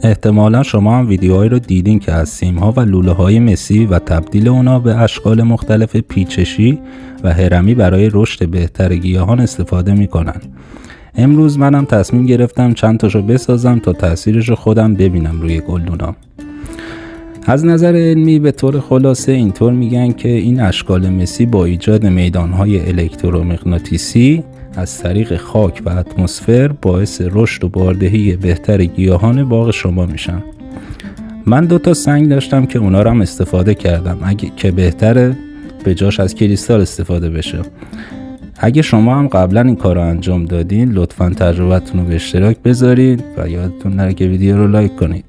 احتمالا شما هم ویدیوهایی رو دیدین که از سیم‌ها و لوله‌های مسی و تبدیل اونا به اشکال مختلف پیچشی و هرمی برای رشد بهتر گیاهان استفاده می‌کنن. امروز منم تصمیم گرفتم چند تاشو بسازم تا تأثیرشو خودم ببینم روی گلدونام. از نظر علمی به طور خلاصه اینطور میگن که این اشکال مسی با ایجاد میدانهای الکترومغناطیسی از طریق خاک و اتمسفر باعث رشد و باردهی بهتر گیاهان باغ شما میشن. من 2 سنگ داشتم که اونا رو هم استفاده کردم که بهتره به جاش از کریستال استفاده بشه. اگه شما هم قبلا این کار رو انجام دادین لطفاً تجربتون رو به اشتراک بذارید و یادتون نره که ویدیو رو لایک کنید.